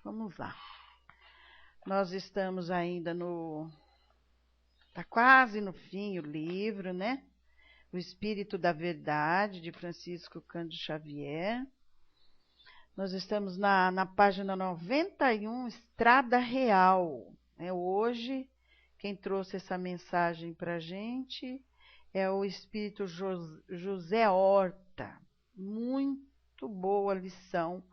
Vamos lá. Nós estamos ainda Está quase no fim o livro, né? O Espírito da Verdade, de Francisco Cândido Xavier. Nós estamos na página 91, Estrada Real. Hoje, quem trouxe essa mensagem para a gente é o Espírito José Horta. Muito boa lição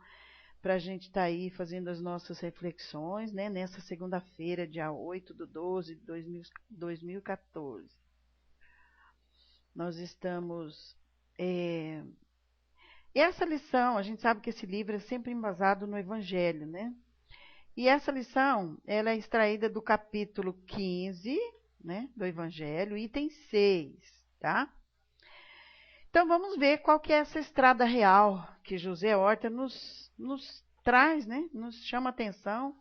para a gente estar aí fazendo as nossas reflexões, né? Nessa segunda-feira, dia 8/12/2014. Nós estamos... E essa lição, a gente sabe que esse livro é sempre embasado no Evangelho, né? E essa lição, ela é extraída do capítulo 15, né, do Evangelho, item 6, tá? Então, vamos ver qual que é essa estrada real que José Horta nos traz, né? Nos chama a atenção.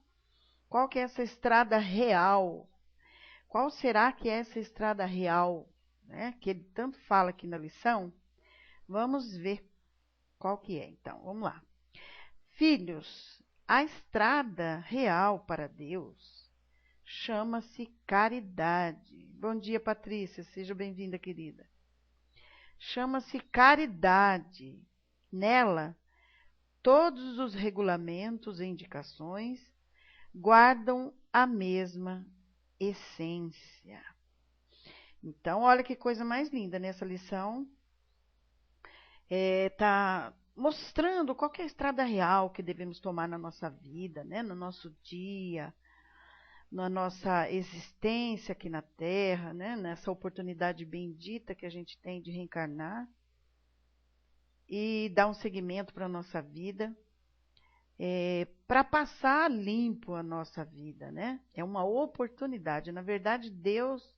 Qual que é essa estrada real? Qual será que é essa estrada real, né? Que ele tanto fala aqui na lição. Vamos ver qual que é, então. Vamos lá. Filhos, a estrada real para Deus chama-se caridade. Bom dia, Patrícia. Seja bem-vinda, querida. Chama-se caridade. Nela, todos os regulamentos e indicações guardam a mesma essência. Então, olha que coisa mais linda nessa lição. Está mostrando qual que é a estrada real que devemos tomar na nossa vida, né? No nosso dia, na nossa existência aqui na Terra, né? Nessa oportunidade bendita que a gente tem de reencarnar e dar um seguimento para a nossa vida, para passar limpo a nossa vida, né? É uma oportunidade. Na verdade, Deus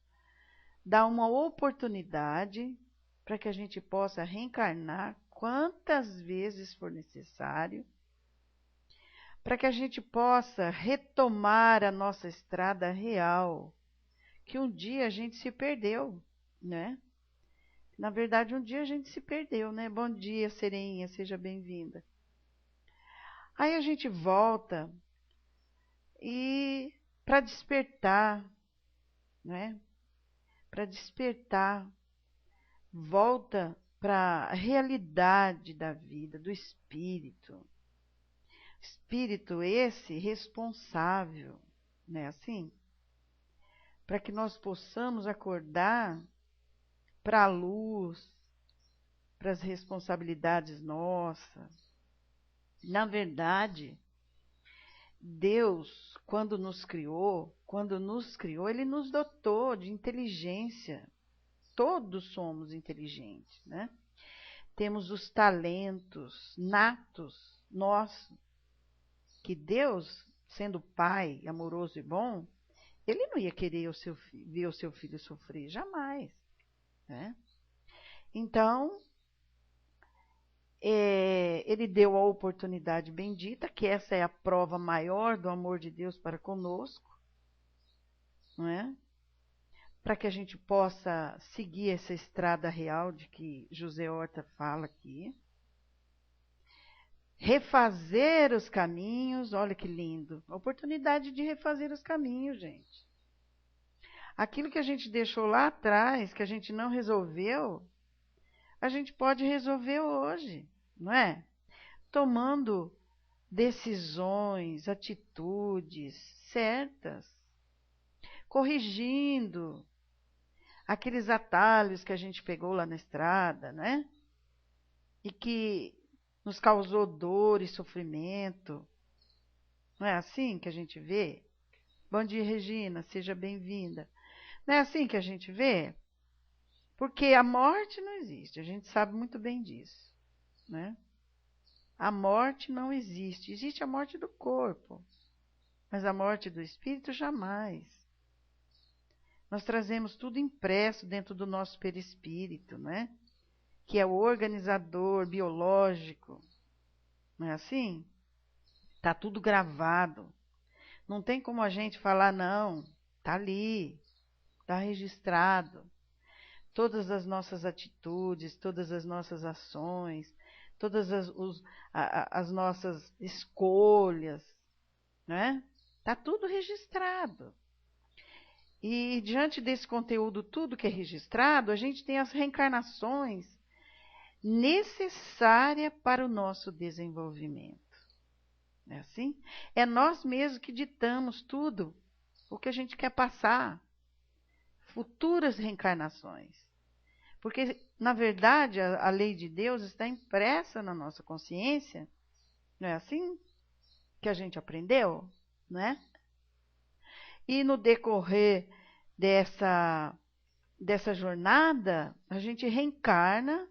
dá uma oportunidade para que a gente possa reencarnar quantas vezes for necessário, para que a gente possa retomar a nossa estrada real, que um dia a gente se perdeu, né? Na verdade, um dia a gente se perdeu, né? Bom dia, Sereinha, seja bem-vinda. Aí a gente volta e para despertar, né? Para despertar, volta para a realidade da vida, do espírito. Espírito esse responsável, né? Assim, para que nós possamos acordar para a luz, para as responsabilidades nossas. Na verdade, Deus, quando nos criou, Ele nos dotou de inteligência. Todos somos inteligentes, né? Temos os talentos natos nossos, que Deus, sendo Pai amoroso e bom, Ele não ia querer ver o seu filho sofrer, jamais, né? Então, Ele deu a oportunidade bendita, que essa é a prova maior do amor de Deus para conosco, não é? Para que a gente possa seguir essa estrada real de que José Horta fala aqui. Refazer os caminhos, olha que lindo. A oportunidade de refazer os caminhos, gente. Aquilo que a gente deixou lá atrás, que a gente não resolveu, a gente pode resolver hoje, não é? Tomando decisões, atitudes certas, corrigindo aqueles atalhos que a gente pegou lá na estrada, né? E que nos causou dor e sofrimento. Não é assim que a gente vê? Bom dia, Regina, seja bem-vinda. Não é assim que a gente vê? Porque a morte não existe, a gente sabe muito bem disso, né? A morte não existe. Existe a morte do corpo, mas a morte do espírito jamais. Nós trazemos tudo impresso dentro do nosso perispírito, né? Que é o organizador biológico. Não é assim? Está tudo gravado. Não tem como a gente falar, não, está ali, está registrado. Todas as nossas atitudes, todas as nossas ações, todas as nossas escolhas, né? Está tudo registrado. E diante desse conteúdo, tudo que é registrado, a gente tem as reencarnações necessárias para o nosso desenvolvimento. Não é assim? É nós mesmos que ditamos tudo o que a gente quer passar, futuras reencarnações. Porque, na verdade, a lei de Deus está impressa na nossa consciência. Não é assim que a gente aprendeu, né? E no decorrer dessa jornada, a gente reencarna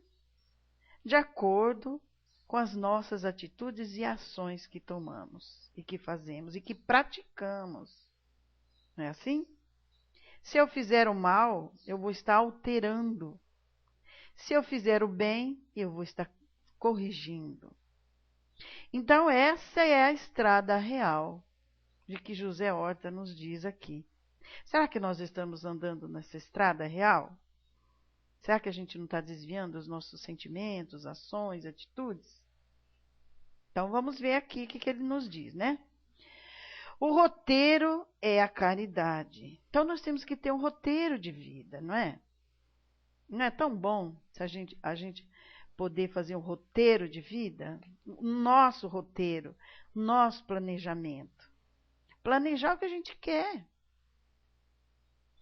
de acordo com as nossas atitudes e ações que tomamos e que fazemos e que praticamos. Não é assim? Se eu fizer o mal, eu vou estar alterando. Se eu fizer o bem, eu vou estar corrigindo. Então, essa é a estrada real de que José Horta nos diz aqui. Será que nós estamos andando nessa estrada real? Será que a gente não está desviando os nossos sentimentos, ações, atitudes? Então, vamos ver aqui o que ele nos diz, né? O roteiro é a caridade. Então, nós temos que ter um roteiro de vida, não é? Não é tão bom se a gente poder fazer um roteiro de vida? Nosso roteiro, nosso planejamento. Planejar o que a gente quer.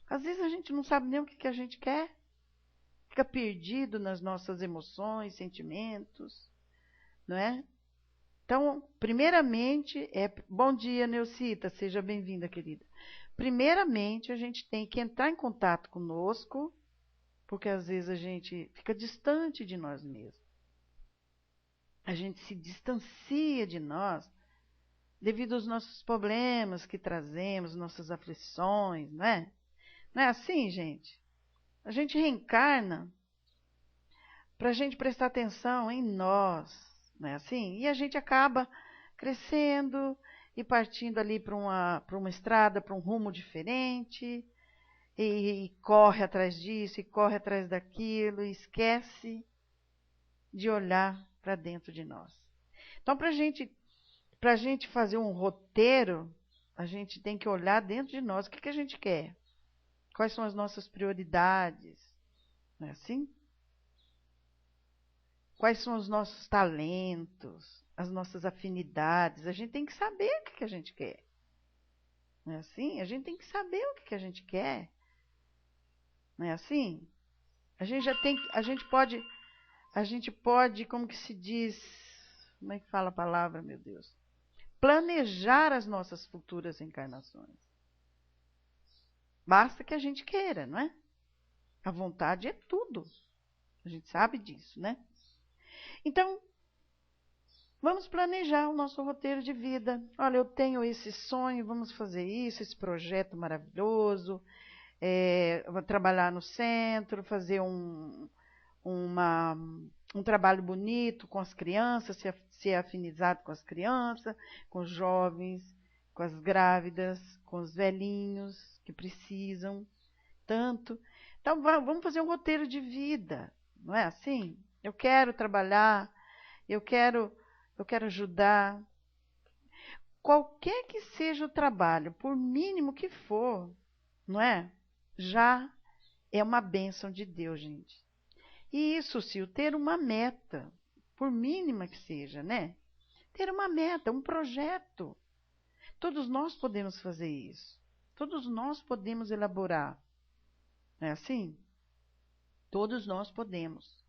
Às vezes a gente não sabe nem o que a gente quer. Fica perdido nas nossas emoções, sentimentos, não é? Então, primeiramente, bom dia, Neucita, seja bem-vinda, querida. Primeiramente, a gente tem que entrar em contato conosco, porque às vezes a gente fica distante de nós mesmos. A gente se distancia de nós devido aos nossos problemas que trazemos, nossas aflições, não é? Não é assim, gente? A gente reencarna para a gente prestar atenção em nós, não é assim? E a gente acaba crescendo e partindo ali para uma estrada, para um rumo diferente, e corre atrás disso, e corre atrás daquilo, e esquece de olhar para dentro de nós. Então, para a gente fazer um roteiro, a gente tem que olhar dentro de nós o que a gente quer. Quais são as nossas prioridades? Não é assim? Quais são os nossos talentos, as nossas afinidades? A gente tem que saber o que a gente quer. Não é assim? A gente tem que saber o que a gente quer. Não é assim? A gente pode, como que se diz, como é que fala a palavra, meu Deus? Planejar as nossas futuras encarnações. Basta que a gente queira, não é? A vontade é tudo. A gente sabe disso, né? Então, vamos planejar o nosso roteiro de vida. Olha, eu tenho esse sonho, vamos fazer isso, esse projeto maravilhoso. Vou trabalhar no centro, fazer um trabalho bonito com as crianças, ser afinizado com as crianças, com os jovens, com as grávidas, com os velhinhos que precisam tanto. Então, vamos fazer um roteiro de vida, não é assim? Eu quero trabalhar, eu quero ajudar. Qualquer que seja o trabalho, por mínimo que for, não é? Já é uma bênção de Deus, gente. E isso, Sil, ter uma meta, por mínima que seja, né? Ter uma meta, um projeto. Todos nós podemos fazer isso. Todos nós podemos elaborar. Não é assim? Todos nós podemos.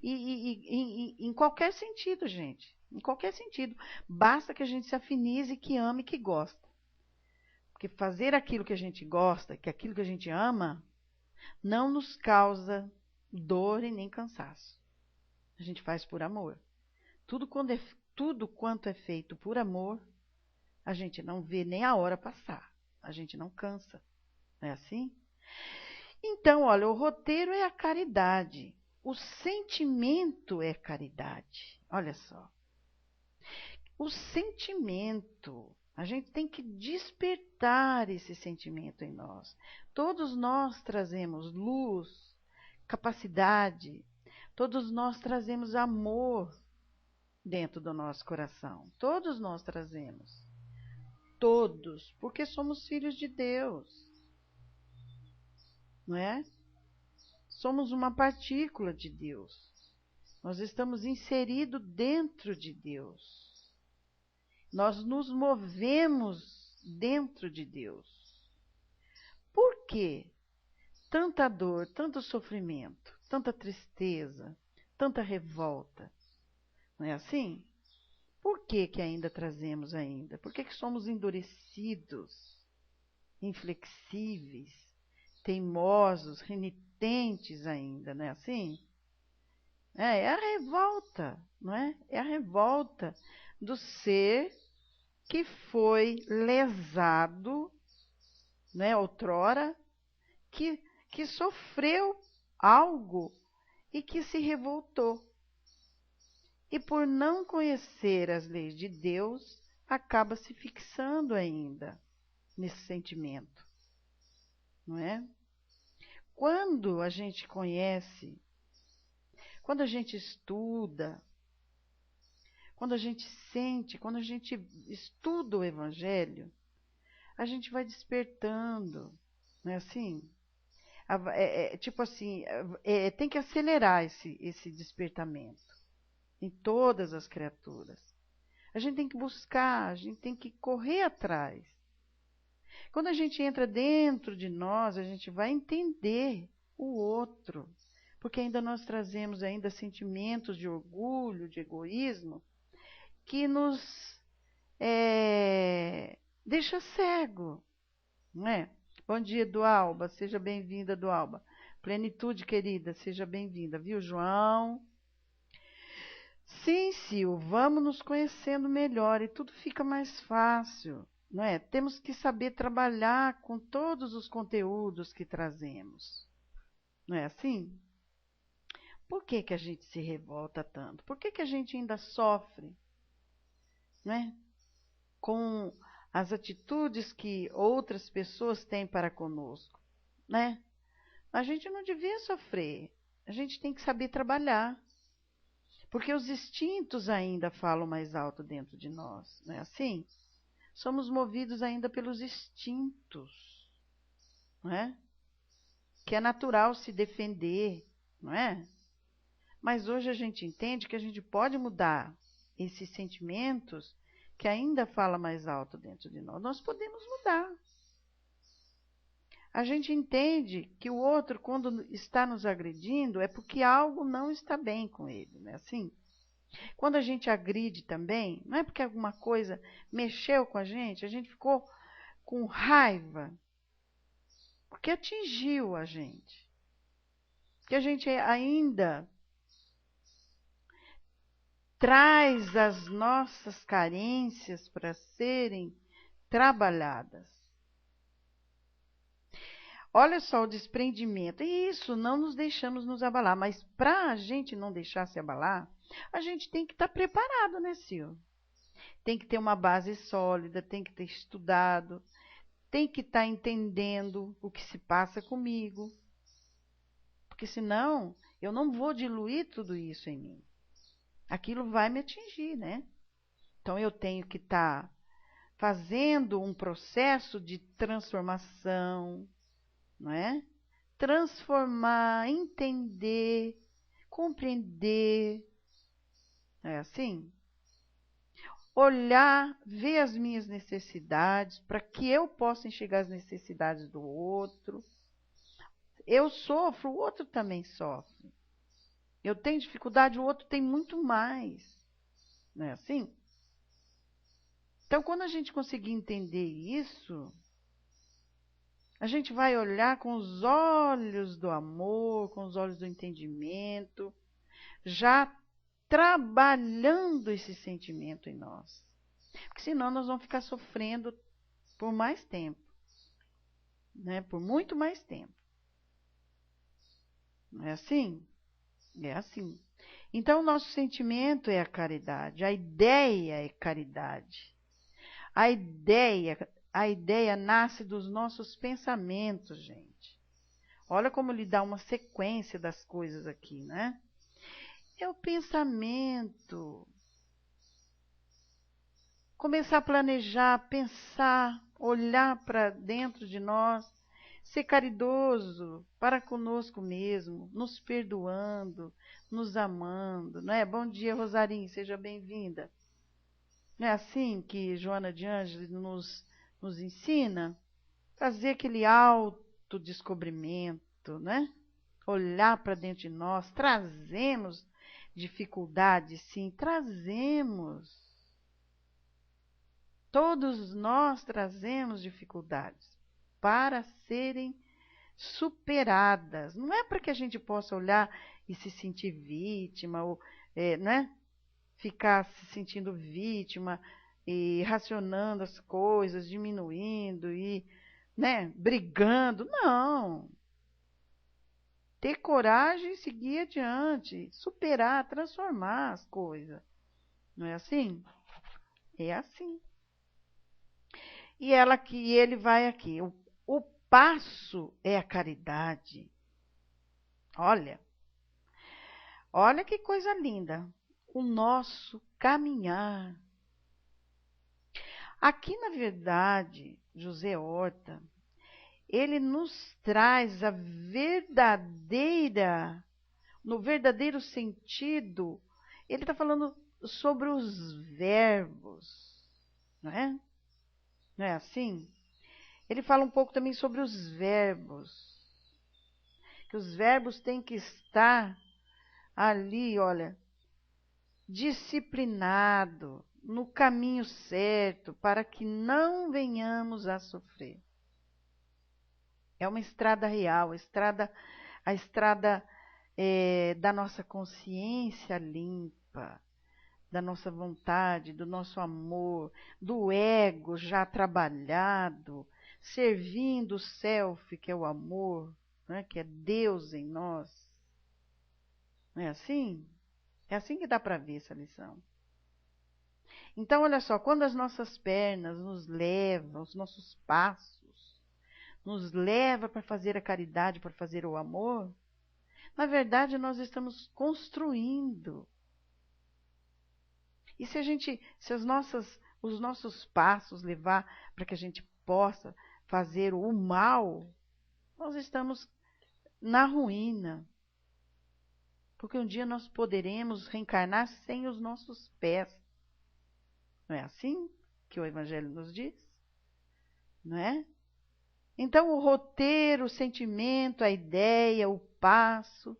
E em qualquer sentido, gente. Em qualquer sentido. Basta que a gente se afinize, que ame, que gosta. Porque fazer aquilo que a gente gosta, que aquilo que a gente ama, não nos causa dor e nem cansaço. A gente faz por amor. Tudo quanto é feito por amor, a gente não vê nem a hora passar. A gente não cansa. Não é assim? Então, olha, o roteiro é a caridade. O sentimento é caridade. Olha só. O sentimento. A gente tem que despertar esse sentimento em nós. Todos nós trazemos luz, capacidade. Todos nós trazemos amor dentro do nosso coração. Todos nós trazemos. todos, porque somos filhos de Deus, não é? Somos uma partícula de Deus. Nós estamos inseridos dentro de Deus. Nós nos movemos dentro de Deus. Por quê? Tanta dor, tanto sofrimento, tanta tristeza, tanta revolta. Não é assim? Por que que ainda trazemos ainda? Por que que somos endurecidos, inflexíveis, teimosos, renitentes ainda, não é assim? É a revolta, não é? É a revolta do ser que foi lesado, né, outrora, que sofreu algo e que se revoltou. E por não conhecer as leis de Deus, acaba se fixando ainda nesse sentimento, não é? Quando a gente conhece, quando a gente estuda, quando a gente sente, quando a gente estuda o Evangelho, a gente vai despertando, não é assim? Tipo assim, tem que acelerar esse despertamento em todas as criaturas. A gente tem que buscar, a gente tem que correr atrás. Quando a gente entra dentro de nós, a gente vai entender o outro, porque ainda nós trazemos ainda sentimentos de orgulho, de egoísmo, que nos deixa cego, não é? Bom dia, Dualba, seja bem-vinda, Dualba. Plenitude, querida, seja bem-vinda, viu, João? Sim, Sil, vamos nos conhecendo melhor e tudo fica mais fácil, não é? Temos que saber trabalhar com todos os conteúdos que trazemos, não é assim? Por que que a gente se revolta tanto? Por que que a gente ainda sofre, não é? Com as atitudes que outras pessoas têm para conosco, né? A gente não devia sofrer, a gente tem que saber trabalhar. Porque os instintos ainda falam mais alto dentro de nós, não é assim? Somos movidos ainda pelos instintos, não é? Que é natural se defender, não é? Mas hoje a gente entende que a gente pode mudar esses sentimentos que ainda falam mais alto dentro de nós. Nós podemos mudar. A gente entende que o outro, quando está nos agredindo, é porque algo não está bem com ele, não é assim? Quando a gente agride também, não é porque alguma coisa mexeu com a gente ficou com raiva, porque atingiu a gente. Porque a gente ainda traz as nossas carências para serem trabalhadas. Olha só o desprendimento. E isso, não nos deixamos nos abalar. Mas para a gente não deixar se abalar, a gente tem que estar preparado, né, Sil? Tem que ter uma base sólida, tem que ter estudado, tem que estar entendendo o que se passa comigo. Porque senão eu não vou diluir tudo isso em mim. Aquilo vai me atingir, né? Então eu tenho que estar fazendo um processo de transformação, não é? Transformar, entender, compreender. Não é assim? Olhar, ver as minhas necessidades, para que eu possa enxergar as necessidades do outro. Eu sofro, o outro também sofre. Eu tenho dificuldade, o outro tem muito mais. Não é assim? Então, quando a gente conseguir entender isso, a gente vai olhar com os olhos do amor, com os olhos do entendimento, já trabalhando esse sentimento em nós. Porque senão nós vamos ficar sofrendo por mais tempo, né? Por muito mais tempo. Não é assim? É assim. Então, o nosso sentimento é a caridade, a ideia é caridade. A ideia nasce dos nossos pensamentos, gente. Olha como ele dá uma sequência das coisas aqui, né? É o pensamento. começar a planejar, pensar, olhar para dentro de nós, ser caridoso para conosco mesmo, nos perdoando, nos amando, não é? Bom dia, Rosarinho, seja bem-vinda. Não é assim que Joana de Ângeles nos ensina? Fazer aquele autodescobrimento, né? Olhar para dentro de nós, trazemos dificuldades, sim, trazemos. Todos nós trazemos dificuldades para serem superadas. Não é para que a gente possa olhar e se sentir vítima, ou né? Ficar se sentindo vítima e racionando as coisas, diminuindo e né, brigando. Não. Ter coragem e seguir adiante, superar, transformar as coisas. Não é assim? É assim. E ele vai aqui. O passo é a caridade. Olha que coisa linda. O nosso caminhar. Aqui, na verdade, José Horta, ele nos traz no verdadeiro sentido, ele está falando sobre os verbos, não é? Não é assim? Ele fala um pouco também sobre os verbos, que os verbos têm que estar ali, olha, disciplinado, no caminho certo, para que não venhamos a sofrer. É uma estrada real, a estrada da nossa consciência limpa, da nossa vontade, do nosso amor, do ego já trabalhado, servindo o self, que é o amor, né, que é Deus em nós. Não é assim? É assim que dá para ver essa lição. Então, olha só, quando as nossas pernas nos levam, os nossos passos, nos leva para fazer a caridade, para fazer o amor, na verdade nós estamos construindo. E se os nossos passos levar para que a gente possa fazer o mal, nós estamos na ruína. Porque um dia nós poderemos reencarnar sem os nossos pés. Não é assim que o Evangelho nos diz? Não é? Então, o roteiro, o sentimento, a ideia, o passo,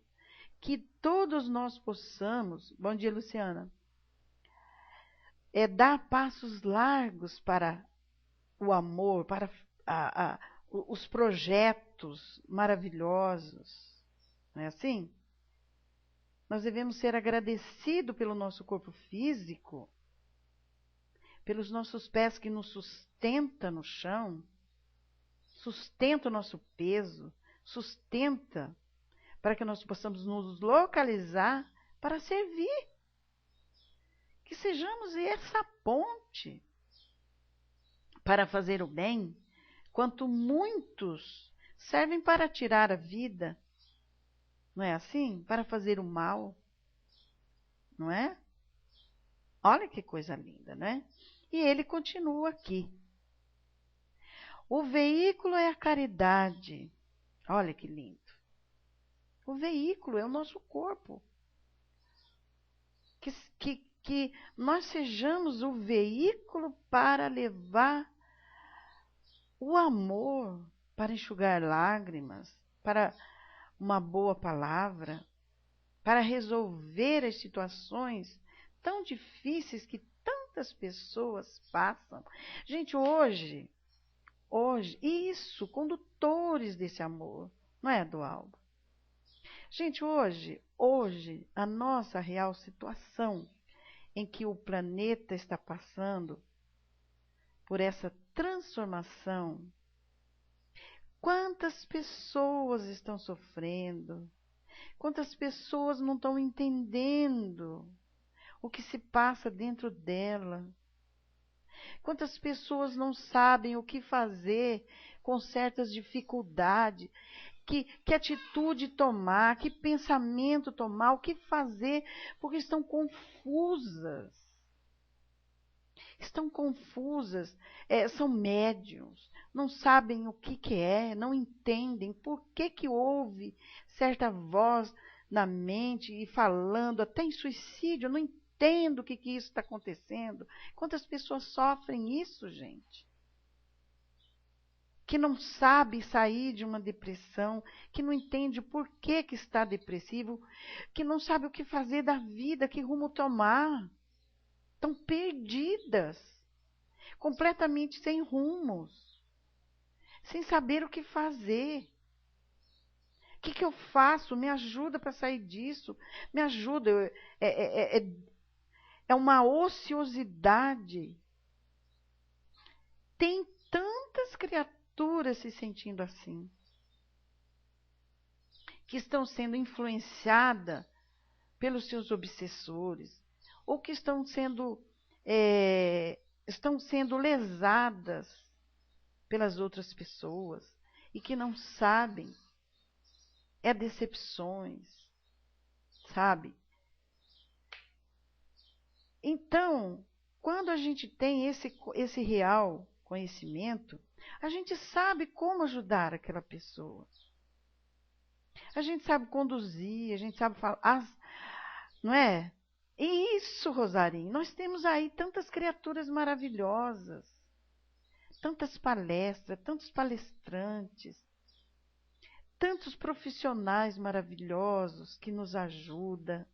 que todos nós possamos, bom dia, Luciana, dar passos largos para o amor, para os projetos maravilhosos. Não é assim? Nós devemos ser agradecidos pelo nosso corpo físico, pelos nossos pés que nos sustenta no chão, sustenta o nosso peso, sustenta para que nós possamos nos localizar para servir. Que sejamos essa ponte para fazer o bem, quanto muitos servem para tirar a vida. Não é assim? Para fazer o mal. Não é? Olha que coisa linda, não é? E ele continua aqui. O veículo é a caridade. Olha que lindo. O veículo é o nosso corpo. Que nós sejamos o veículo para levar o amor, para enxugar lágrimas, para uma boa palavra, para resolver as situações tão difíceis que tantas pessoas passam. Gente, hoje, isso, condutores desse amor, não é, Eduardo? Gente, hoje, a nossa real situação em que o planeta está passando por essa transformação, quantas pessoas estão sofrendo, quantas pessoas não estão entendendo o que se passa dentro dela, quantas pessoas não sabem o que fazer com certas dificuldades, que atitude tomar, que pensamento tomar, o que fazer, porque estão confusas. estão confusas, são médiums, não sabem o que é, não entendem por que houve certa voz na mente e falando até em suicídio. Eu não entendo o que isso está acontecendo. Quantas pessoas sofrem isso, gente? Que não sabe sair de uma depressão, que não entende por que está depressivo, que não sabe o que fazer da vida, que rumo tomar. Estão perdidas, completamente sem rumos, sem saber o que fazer. O que eu faço? Me ajuda para sair disso. Me ajuda. É uma ociosidade. Tem tantas criaturas se sentindo assim, que estão sendo influenciadas pelos seus obsessores, ou que estão sendo lesadas pelas outras pessoas e que não sabem. Decepções, sabe? Então, quando a gente tem esse real conhecimento, a gente sabe como ajudar aquela pessoa. A gente sabe conduzir, a gente sabe falar, não é? E isso, Rosarinho, nós temos aí tantas criaturas maravilhosas, tantas palestras, tantos palestrantes, tantos profissionais maravilhosos que nos ajudam,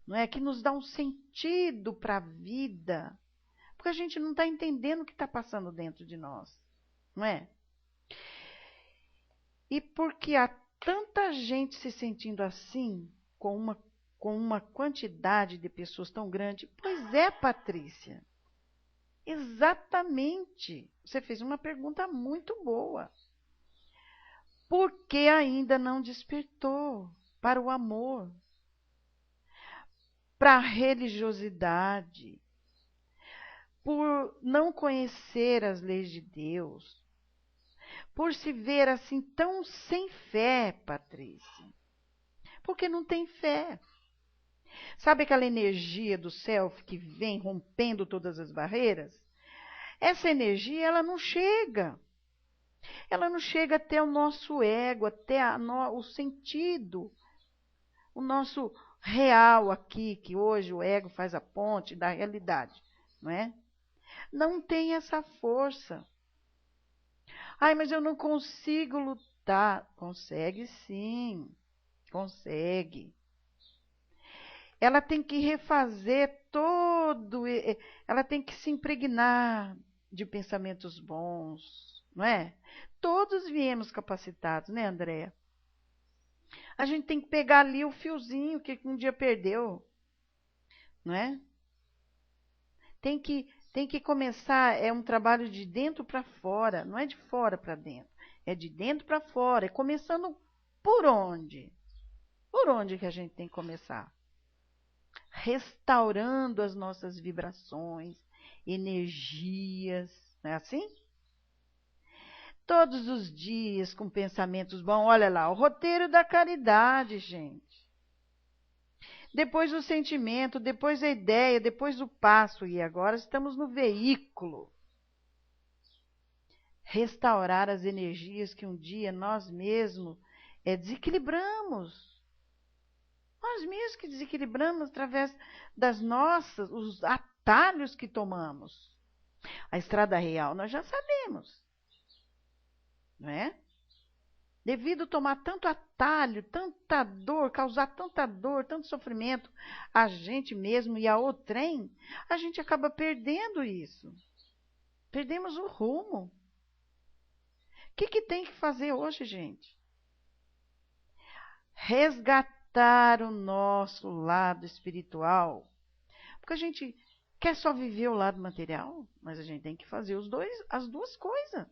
não é? Que nos dá um sentido para a vida, porque a gente não está entendendo o que está passando dentro de nós, não é? E porque há tanta gente se sentindo assim, com uma quantidade de pessoas tão grande? Pois é, Patrícia, exatamente. Você fez uma pergunta muito boa. Por que ainda não despertou para o amor, para a religiosidade, por não conhecer as leis de Deus, por se ver assim tão sem fé, Patrícia? Porque não tem fé. Sabe aquela energia do self que vem rompendo todas as barreiras? Essa energia, ela não chega. Ela não chega até o nosso ego, até o sentido, o nosso real aqui, que hoje o ego faz a ponte da realidade, não é? Não tem essa força. Ai, mas eu não consigo lutar. Consegue sim, consegue. Ela tem que refazer ela tem que se impregnar de pensamentos bons, não é? Todos viemos capacitados, né, Andréa? A gente tem que pegar ali o fiozinho que um dia perdeu, não é? Tem que começar, é um trabalho de dentro para fora, não é de fora para dentro, é de dentro para fora, é começando por onde? Por onde que a gente tem que começar? Restaurando as nossas vibrações, energias, não é assim? Todos os dias com pensamentos bons. Olha lá, o roteiro da caridade, gente. Depois o sentimento, depois a ideia, depois o passo. E agora estamos no veículo. Restaurar as energias que um dia nós mesmos desequilibramos. Nós mesmos que desequilibramos através os atalhos que tomamos. A estrada real nós já sabemos, não é? Devido a tomar tanto atalho, tanta dor, causar tanta dor, tanto sofrimento a gente mesmo e a outrem, a gente acaba perdendo isso. Perdemos o rumo. O que tem que fazer hoje, gente? Resgatar o nosso lado espiritual. Porque a gente quer só viver o lado material, mas a gente tem que fazer as duas coisas.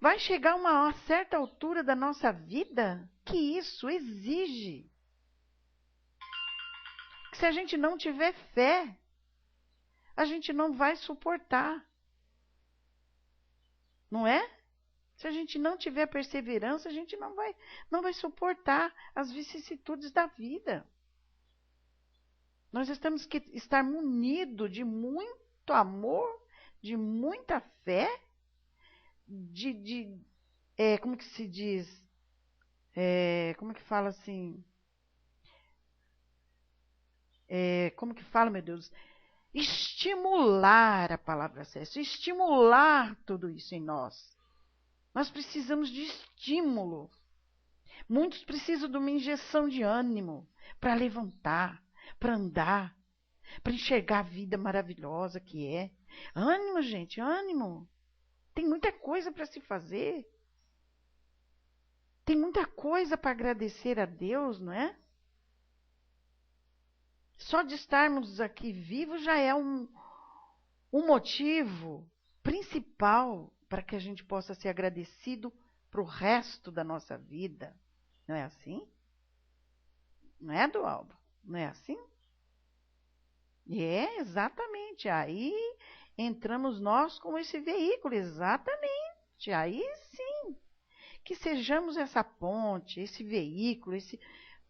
Vai chegar uma certa altura da nossa vida que isso exige. Que se a gente não tiver fé, a gente não vai suportar. Não é? Se a gente não tiver perseverança, a gente não vai suportar as vicissitudes da vida. Nós temos que estar munidos de muito amor, de muita fé, como que se diz? Como que fala assim? Como que fala, meu Deus? Estimular a palavra certa, estimular tudo isso em nós. Nós precisamos de estímulo. Muitos precisam de uma injeção de ânimo para levantar, para andar, para enxergar a vida maravilhosa que é. Ânimo, gente, ânimo. Tem muita coisa para se fazer. Tem muita coisa para agradecer a Deus, não é? Só de estarmos aqui vivos já é um motivo principal para que a gente possa ser agradecido para o resto da nossa vida. Não é assim? Não é, Dualba? Não é assim? Exatamente. Aí entramos nós como esse veículo, exatamente. Aí sim. Que sejamos essa ponte, esse veículo,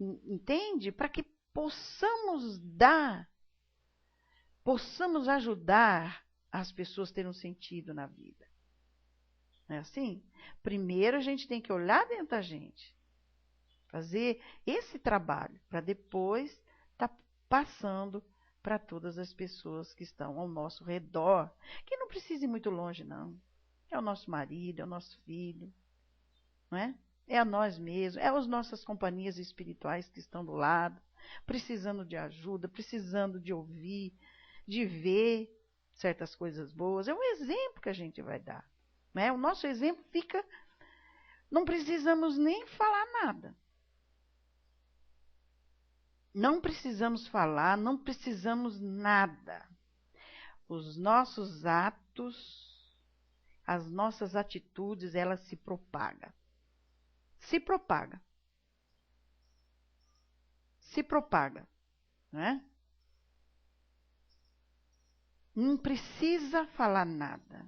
entende? Para que possamos ajudar as pessoas a terem um sentido na vida. Não é assim? Primeiro a gente tem que olhar dentro da gente, fazer esse trabalho, para depois estar passando para todas as pessoas que estão ao nosso redor, que não precisa ir muito longe, não. É o nosso marido, é o nosso filho, não é? É a nós mesmos, é as nossas companhias espirituais que estão do lado, precisando de ajuda, precisando de ouvir, de ver certas coisas boas. É um exemplo que a gente vai dar. Né? O nosso exemplo fica... Não precisamos nem falar nada. Não precisamos falar, não precisamos nada. Os nossos atos, as nossas atitudes, elas se propagam. Se propaga. Se propaga. Né? Não precisa falar nada.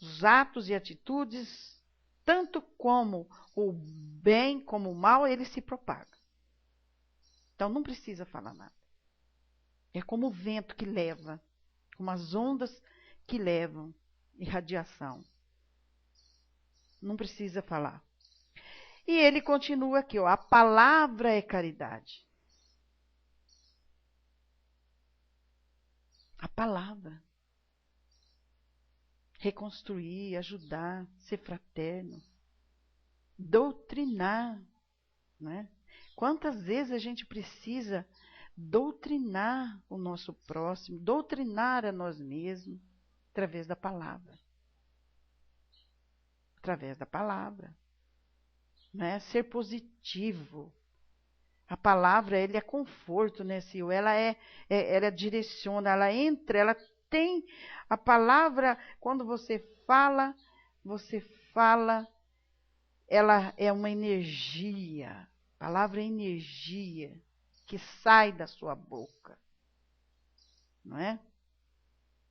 Os atos e atitudes, tanto como o bem como o mal, ele se propaga. Então não precisa falar nada. É como o vento que leva, como as ondas que levam irradiação. Não precisa falar. E ele continua aqui, ó, a palavra é caridade. A palavra. Reconstruir, ajudar, ser fraterno, doutrinar, né? Quantas vezes a gente precisa doutrinar o nosso próximo, doutrinar a nós mesmos, através da palavra. Através da palavra. Né? Ser positivo. A palavra, ele é conforto, né, Sil? Ela direciona, ela entra, ela tem... A palavra, quando você fala, ela é uma energia. A palavra é energia que sai da sua boca. Não é?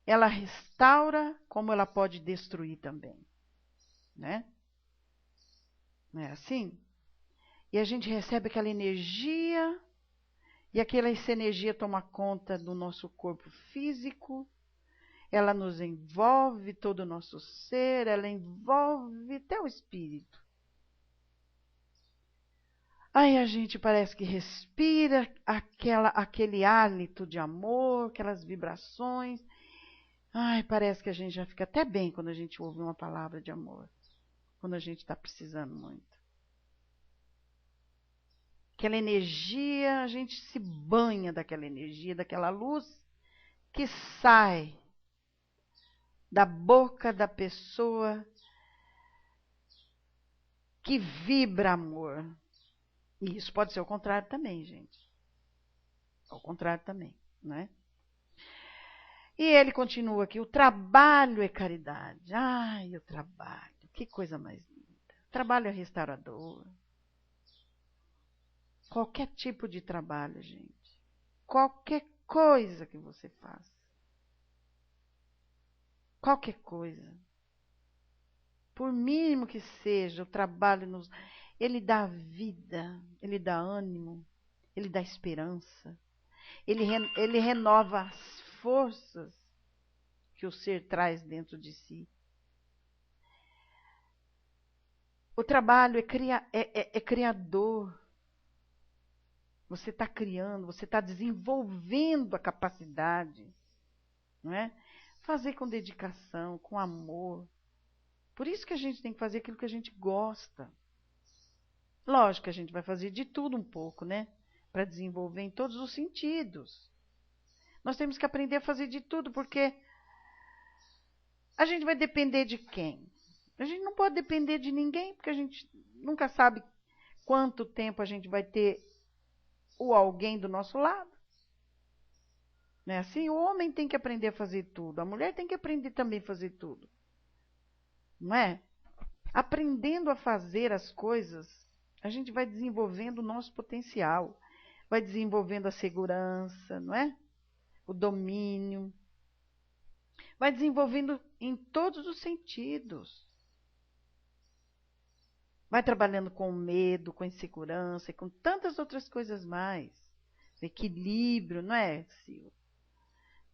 Ela restaura, como ela pode destruir também. Né? Não é assim? E a gente recebe aquela energia, e essa energia toma conta do nosso corpo físico, ela nos envolve todo o nosso ser, ela envolve até o espírito. Aí a gente parece que respira aquele hálito de amor, aquelas vibrações. Ai, parece que a gente já fica até bem quando a gente ouve uma palavra de amor, quando a gente está precisando muito. Aquela energia, a gente se banha daquela energia, daquela luz que sai da boca da pessoa que vibra amor. E isso pode ser o contrário também, gente. Ao contrário também, né? E ele continua aqui, o trabalho é caridade. Ai, o trabalho, que coisa mais linda. O trabalho é restaurador. Qualquer tipo de trabalho, gente. Qualquer coisa que você faça. Qualquer coisa. Por mínimo que seja, o trabalho ele dá vida, ele dá ânimo, ele dá esperança, ele renova as forças que o ser traz dentro de si. O trabalho é criador. Você está criando, você está desenvolvendo a capacidade, não é? Fazer com dedicação, com amor. Por isso que a gente tem que fazer aquilo que a gente gosta. Lógico que a gente vai fazer de tudo um pouco, né? Para desenvolver em todos os sentidos. Nós temos que aprender a fazer de tudo, porque a gente vai depender de quem? A gente não pode depender de ninguém, porque a gente nunca sabe quanto tempo a gente vai ter o alguém do nosso lado. Não é assim? O homem tem que aprender a fazer tudo, a mulher tem que aprender também a fazer tudo. Não é? Aprendendo a fazer as coisas, a gente vai desenvolvendo o nosso potencial, vai desenvolvendo a segurança, não é? O domínio, vai desenvolvendo em todos os sentidos. Vai trabalhando com medo, com insegurança e com tantas outras coisas mais. O equilíbrio, não é, Sil?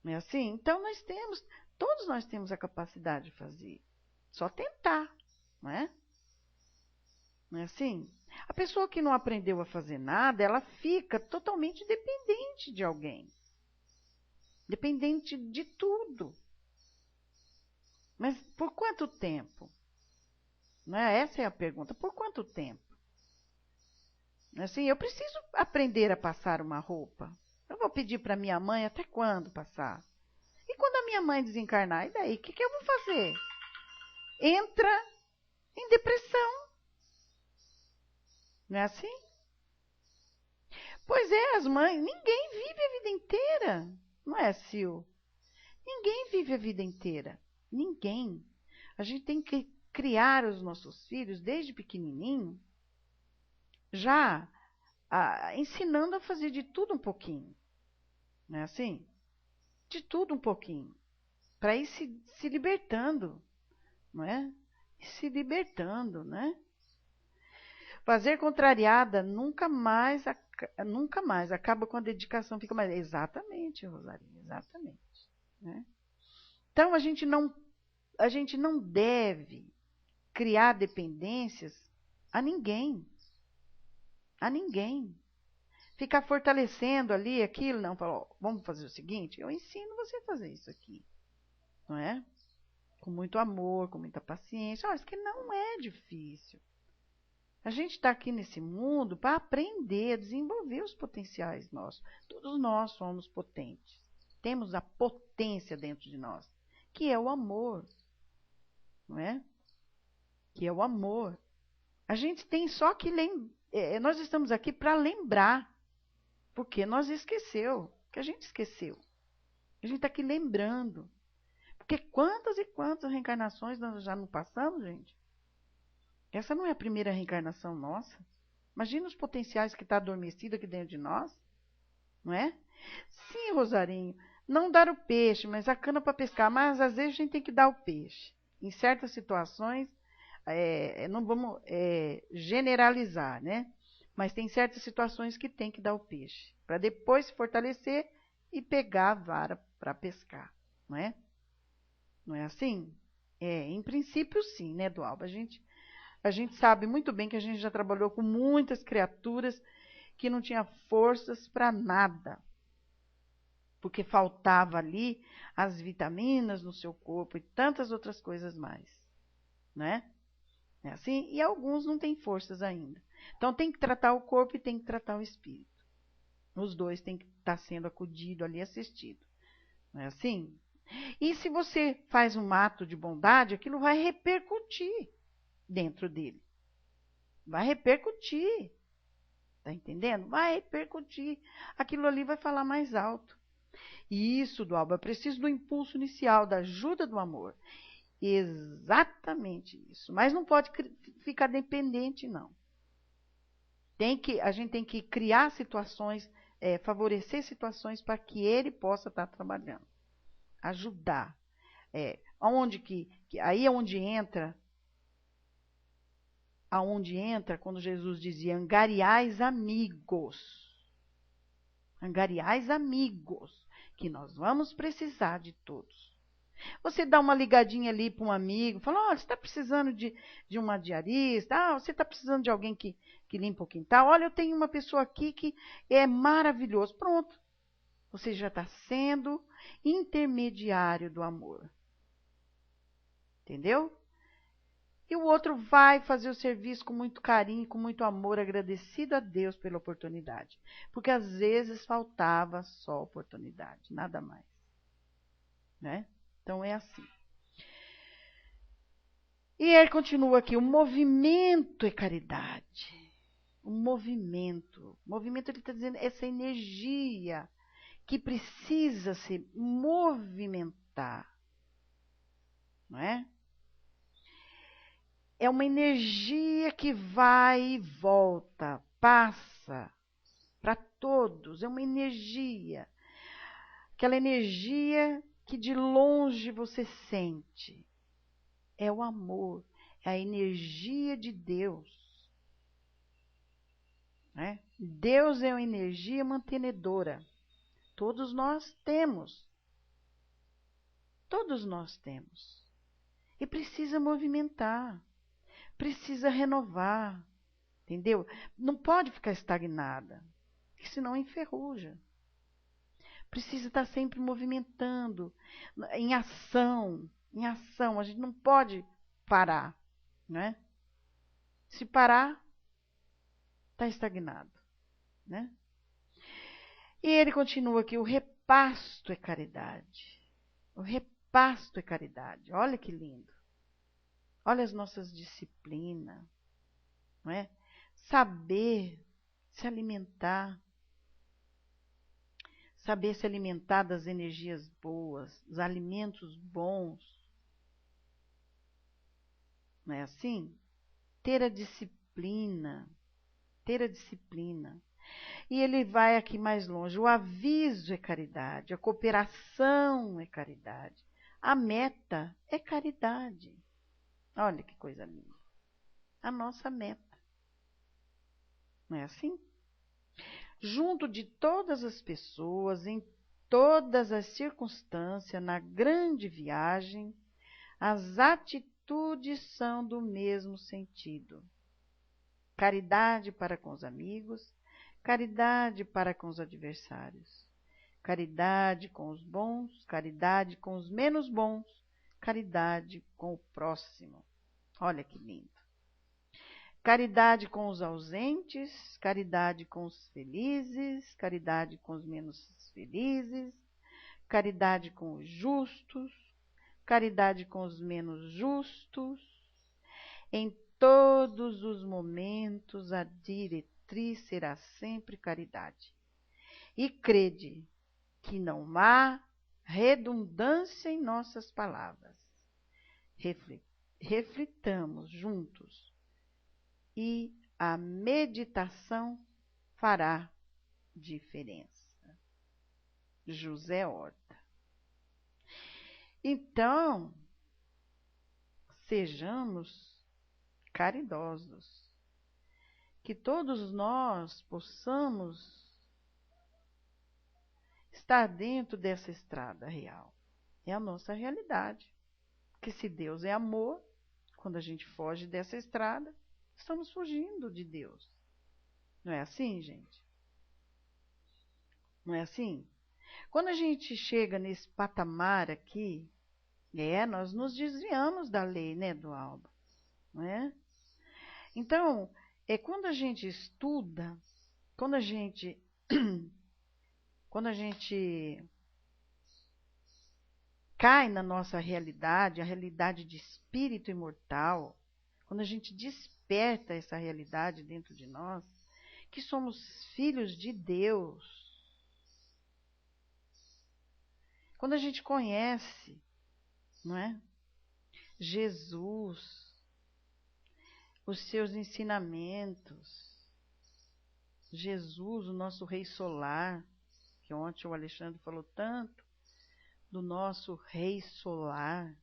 Não é assim? Então todos nós temos a capacidade de fazer. Só tentar, não é? Não é assim? A pessoa que não aprendeu a fazer nada, ela fica totalmente dependente de alguém. Dependente de tudo. Mas por quanto tempo? Não é? Essa é a pergunta. Por quanto tempo? Assim, eu preciso aprender a passar uma roupa. Eu vou pedir para minha mãe até quando passar? E quando a minha mãe desencarnar, e daí? O que eu vou fazer? Entra em depressão. Não é assim? Pois é, as mães, ninguém vive a vida inteira. Não é, Sil? Ninguém vive a vida inteira. Ninguém. A gente tem que criar os nossos filhos desde pequenininho, já ensinando a fazer de tudo um pouquinho. Não é assim? De tudo um pouquinho. Para ir se libertando, não é? Se libertando, né? Fazer contrariada nunca mais acaba com a dedicação, fica mais. Exatamente, Rosarinha, exatamente. Né? Então a gente não deve criar dependências a ninguém. A ninguém. Ficar fortalecendo ali aquilo, não, falar, vamos fazer o seguinte, eu ensino você a fazer isso aqui. Não é? Com muito amor, com muita paciência. Olha, isso que não é difícil. A gente está aqui nesse mundo para aprender a desenvolver os potenciais nossos. Todos nós somos potentes. Temos a potência dentro de nós, que é o amor. Não é? Que é o amor. A gente tem só que nós estamos aqui para lembrar, porque nós esqueceu, que a gente esqueceu. A gente está aqui lembrando. Porque quantas e quantas reencarnações nós já não passamos, gente? Essa não é a primeira reencarnação nossa. Imagina os potenciais que está adormecido aqui dentro de nós, não é? Sim, Rosarinho, não dar o peixe, mas a cana para pescar. Mas às vezes a gente tem que dar o peixe. Em certas situações, não vamos generalizar, né? Mas tem certas situações que tem que dar o peixe, para depois se fortalecer e pegar a vara para pescar, não é? Não é assim? Em princípio sim, né, Dualba? A gente sabe muito bem que a gente já trabalhou com muitas criaturas que não tinham forças para nada, porque faltava ali as vitaminas no seu corpo e tantas outras coisas mais, né? É assim? E alguns não têm forças ainda. Então tem que tratar o corpo e tem que tratar o espírito. Os dois têm que estar sendo acudido ali, assistido. Não é assim? E se você faz um ato de bondade, aquilo vai repercutir dentro dele. Vai repercutir. Tá entendendo? Vai repercutir. Aquilo ali vai falar mais alto. E isso, Dualba, é preciso do impulso inicial, da ajuda do amor. Exatamente isso. Mas não pode ficar dependente, não. A gente tem que criar situações, favorecer situações para que ele possa estar trabalhando. Ajudar. Aí é onde entra quando Jesus dizia, angariais amigos. Angariais amigos, que nós vamos precisar de todos. Você dá uma ligadinha ali para um amigo, fala, olha, você está precisando de uma diarista, você está precisando de alguém que limpa o quintal, olha, eu tenho uma pessoa aqui que é maravilhoso. Pronto, você já está sendo intermediário do amor. Entendeu? E o outro vai fazer o serviço com muito carinho, com muito amor, agradecido a Deus pela oportunidade. Porque às vezes faltava só oportunidade, nada mais. Né? Então é assim. E ele continua aqui, o movimento é caridade. O movimento. O movimento, ele está dizendo, essa energia que precisa se movimentar. Não é? É uma energia que vai e volta, passa para todos. É uma energia. Aquela energia que de longe você sente. É o amor, é a energia de Deus. Né? Deus é uma energia mantenedora. Todos nós temos. Todos nós temos. E precisa movimentar, precisa renovar, entendeu? Não pode ficar estagnada, porque senão enferruja. Precisa estar sempre movimentando, em ação, em ação. A gente não pode parar, né? Se parar, está estagnado, né? E ele continua aqui, o repasto é caridade. O repasto é caridade. Olha que lindo. Olha as nossas disciplinas, não é? Saber se alimentar. Saber se alimentar das energias boas, dos alimentos bons. Não é assim? Ter a disciplina. Ter a disciplina. E ele vai aqui mais longe. O aviso é caridade, a cooperação é caridade, a meta é caridade. Olha que coisa linda. A nossa meta. Não é assim? Junto de todas as pessoas, em todas as circunstâncias, na grande viagem, as atitudes são do mesmo sentido. Caridade para com os amigos, caridade para com os adversários, caridade com os bons, caridade com os menos bons, caridade com o próximo. Olha que lindo. Caridade com os ausentes, caridade com os felizes, caridade com os menos felizes, caridade com os justos, caridade com os menos justos. Em todos os momentos, a diretriz será sempre caridade. E crede que não há redundância em nossas palavras. Reflitamos juntos e a meditação fará diferença. José Horta. Então, sejamos caridosos, que todos nós possamos estar dentro dessa estrada real. É a nossa realidade. Porque se Deus é amor, quando a gente foge dessa estrada, estamos fugindo de Deus. Não é assim, gente? Não é assim? Quando a gente chega nesse patamar aqui, nós nos desviamos da lei, né, do Alba? Não é? Então, quando a gente estuda, quando a gente cai na nossa realidade, a realidade de espírito imortal, quando a gente desperta essa realidade dentro de nós, que somos filhos de Deus, quando a gente conhece, não é? Jesus, os seus ensinamentos, Jesus, o nosso Rei Solar, que ontem o Alexandre falou tanto do nosso Rei Solar.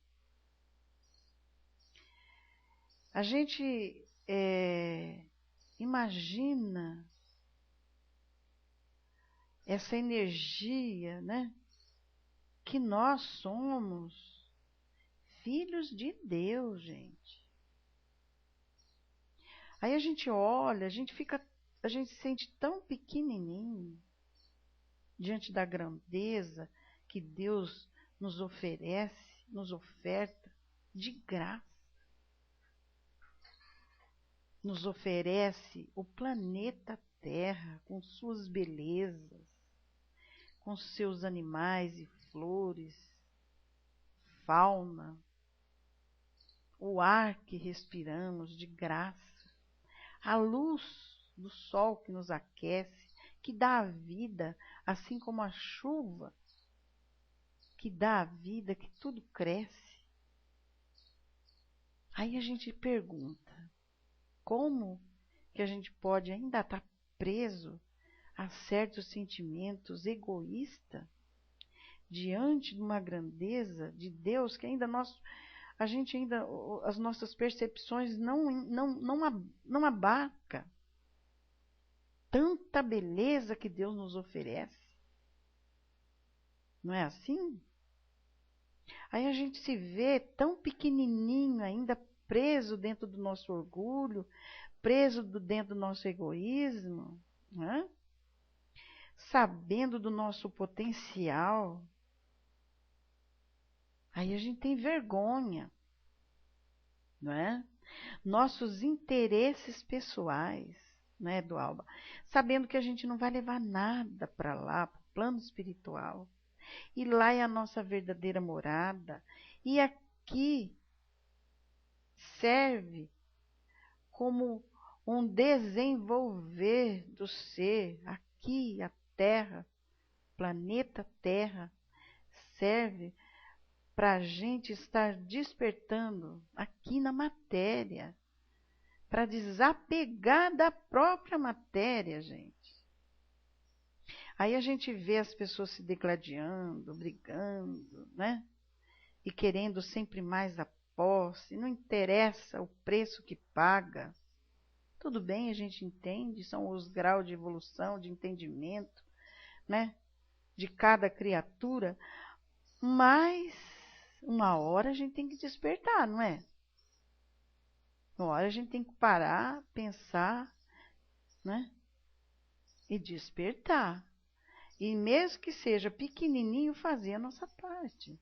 A gente imagina essa energia, né? Que nós somos filhos de Deus, gente. Aí a gente olha, a gente se sente tão pequenininho diante da grandeza que Deus nos oferece, nos oferta de graça. Nos oferece o planeta Terra com suas belezas, com seus animais e flores, fauna, o ar que respiramos de graça, a luz do sol que nos aquece, que dá a vida, assim como a chuva que dá a vida, que tudo cresce. Aí a gente pergunta, como que a gente pode ainda estar preso a certos sentimentos egoístas diante de uma grandeza de Deus que ainda as nossas percepções não abarca tanta beleza que Deus nos oferece. Não é assim? Aí a gente se vê tão pequenininho ainda, preso dentro do nosso orgulho, preso dentro do nosso egoísmo, né? Sabendo do nosso potencial. Aí a gente tem vergonha, não é? Nossos interesses pessoais, né, do Alba? Sabendo que a gente não vai levar nada para lá, para o plano espiritual. E lá é a nossa verdadeira morada. E aqui serve como um desenvolver do ser. Aqui a Terra, planeta Terra, serve para a gente estar despertando aqui na matéria, para desapegar da própria matéria, gente. Aí a gente vê as pessoas se degladiando, brigando, né? E querendo sempre mais a posse, não interessa o preço que paga. Tudo bem, a gente entende, são os graus de evolução, de entendimento, né? De cada criatura, mas uma hora a gente tem que despertar, não é? Uma hora a gente tem que parar, pensar, né? E despertar. E mesmo que seja pequenininho, fazer a nossa parte.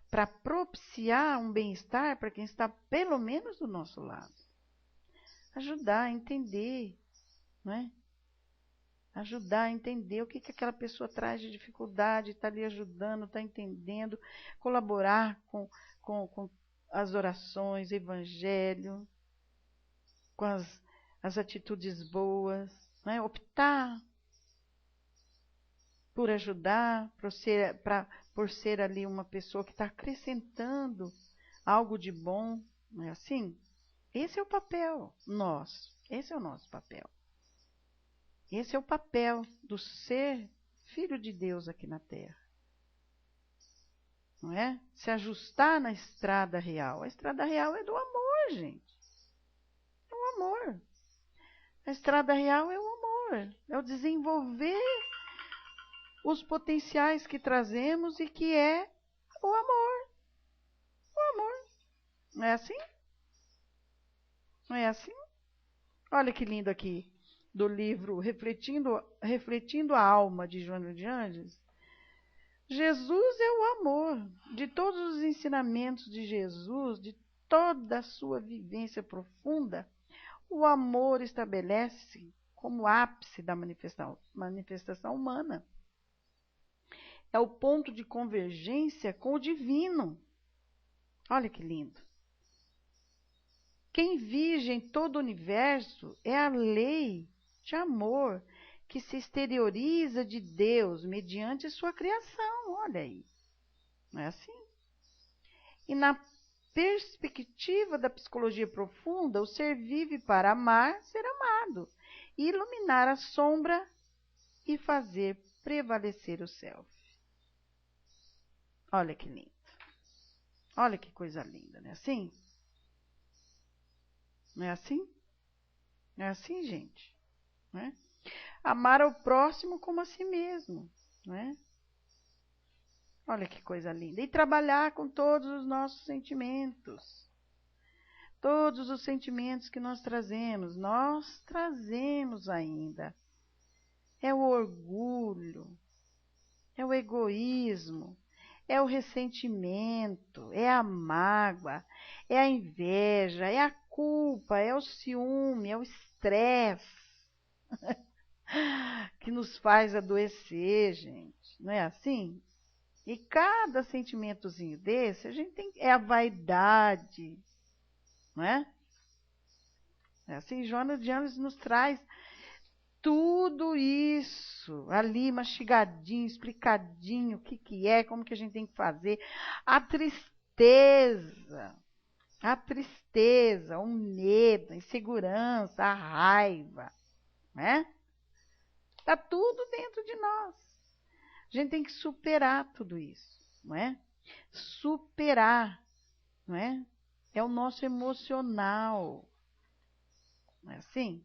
Para propiciar um bem-estar para quem está pelo menos do nosso lado. Ajudar a entender, não é? Ajudar a entender o que aquela pessoa traz de dificuldade, está ali ajudando, está entendendo, colaborar com as orações, evangelho, com as atitudes boas, não é? Optar por ajudar, por ser ali uma pessoa que está acrescentando algo de bom, não é assim? Esse é o papel nosso, esse é o nosso papel. Esse é o papel do ser filho de Deus aqui na Terra. Não é? Se ajustar na estrada real. A estrada real é do amor, gente. É o amor. A estrada real é o amor. É o desenvolver os potenciais que trazemos e que é o amor. O amor. Não é assim? Não é assim? Olha que lindo aqui, do livro Refletindo a Alma, de Joana de Anjos. Jesus é o amor. De todos os ensinamentos de Jesus, de toda a sua vivência profunda, o amor estabelece como ápice da manifestação humana. É o ponto de convergência com o divino. Olha que lindo. Quem vige em todo o universo é a lei de amor que se exterioriza de Deus mediante sua criação. Olha aí. Não é assim? E na perspectiva da psicologia profunda, o ser vive para amar, ser amado, iluminar a sombra e fazer prevalecer o self. Olha que lindo. Olha que coisa linda, não é assim? Não é assim? Não é assim, gente? Não é? Amar ao próximo como a si mesmo, não é? Olha que coisa linda. E trabalhar com todos os nossos sentimentos. Todos os sentimentos que nós trazemos ainda. É o orgulho, é o egoísmo, é o ressentimento, é a mágoa, é a inveja, é a culpa, é o ciúme, é o estresse que nos faz adoecer, gente. Não é assim? E cada sentimentozinho desse, a gente tem, é a vaidade, não é? É assim, Joana de Ângeles nos traz tudo isso ali mastigadinho, explicadinho, o que que é, como que a gente tem que fazer. A tristeza, o medo, a insegurança, a raiva, né? Tá tudo dentro de nós. A gente tem que superar tudo isso, não é? Superar, não é? É o nosso emocional, não é assim?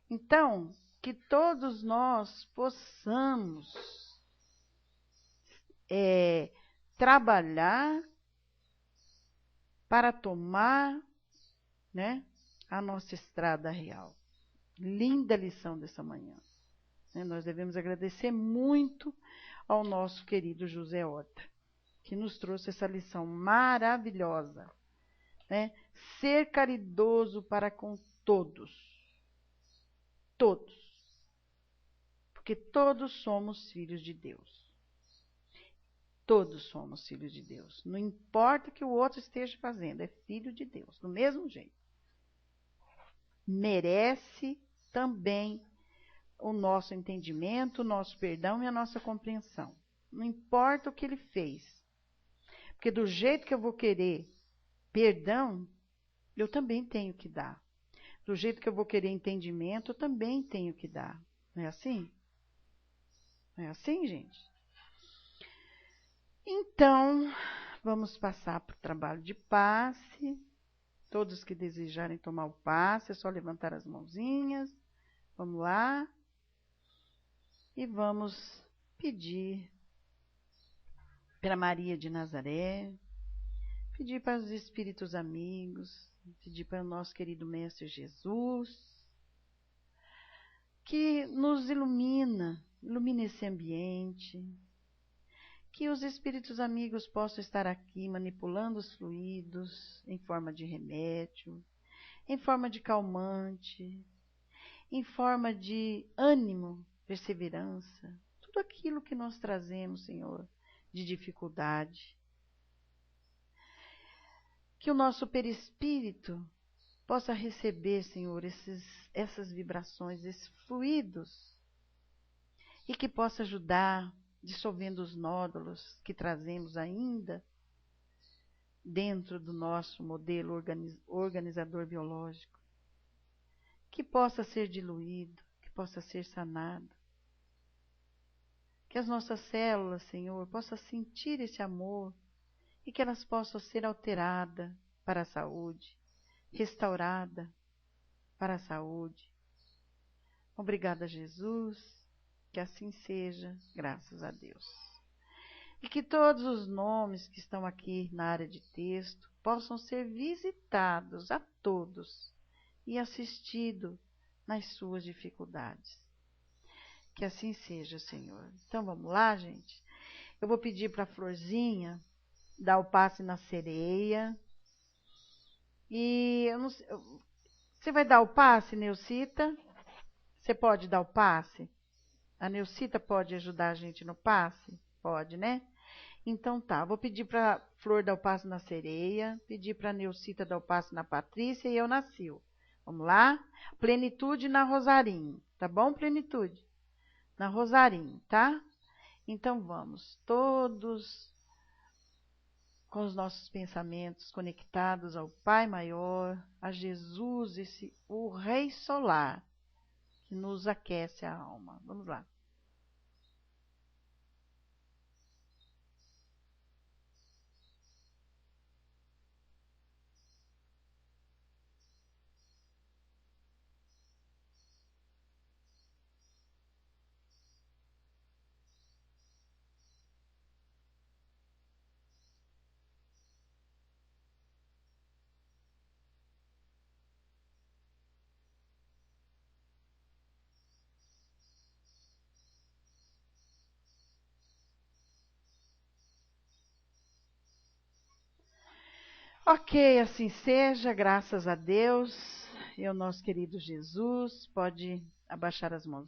Então, que todos nós possamos trabalhar para tomar, né, a nossa estrada real. Linda lição dessa manhã. Nós devemos agradecer muito ao nosso querido José Horta, que nos trouxe essa lição maravilhosa. Né? Ser caridoso para com todos. Todos. Porque todos somos filhos de Deus. Todos somos filhos de Deus. Não importa o que o outro esteja fazendo, é filho de Deus, do mesmo jeito. Merece também o nosso entendimento, o nosso perdão e a nossa compreensão. Não importa o que ele fez. Porque do jeito que eu vou querer perdão, eu também tenho que dar. Do jeito que eu vou querer entendimento, eu também tenho que dar. Não é assim? Não é assim, gente? Então, vamos passar para o trabalho de passe. Todos que desejarem tomar o passe, é só levantar as mãozinhas. Vamos lá. E vamos pedir para Maria de Nazaré, pedir para os espíritos amigos, pedir para o nosso querido Mestre Jesus, que nos ilumine esse ambiente, que os espíritos amigos possam estar aqui manipulando os fluidos em forma de remédio, em forma de calmante, em forma de ânimo, perseverança, tudo aquilo que nós trazemos, Senhor, de dificuldade. Que o nosso perispírito possa receber, Senhor, essas vibrações, esses fluidos, e que possa ajudar, dissolvendo os nódulos que trazemos ainda dentro do nosso modelo organizador biológico, que possa ser diluído, que possa ser sanado. Que as nossas células, Senhor, possam sentir esse amor e que elas possam ser alteradas para a saúde, restaurada para a saúde. Obrigada, Jesus, que assim seja, graças a Deus. E que todos os nomes que estão aqui na área de texto possam ser visitados a todos e assistidos nas suas dificuldades. Que assim seja, Senhor. Então vamos lá, gente. Eu vou pedir para a Florzinha dar o passe na sereia. E eu não sei, você vai dar o passe, Neucita? Você pode dar o passe? A Neucita pode ajudar a gente no passe? Pode, né? Então tá, vou pedir para a Flor dar o passe na sereia, pedir para a Neucita dar o passe na Patrícia e eu na Sil. Vamos lá? Plenitude na Rosarinho, tá bom, Plenitude? Na Rosarinho, tá? Então vamos, todos com os nossos pensamentos conectados ao Pai Maior, a Jesus, o Rei Solar, que nos aquece a alma. Vamos lá. Ok, assim seja, graças a Deus. E ao nosso querido Jesus, pode abaixar as mãos.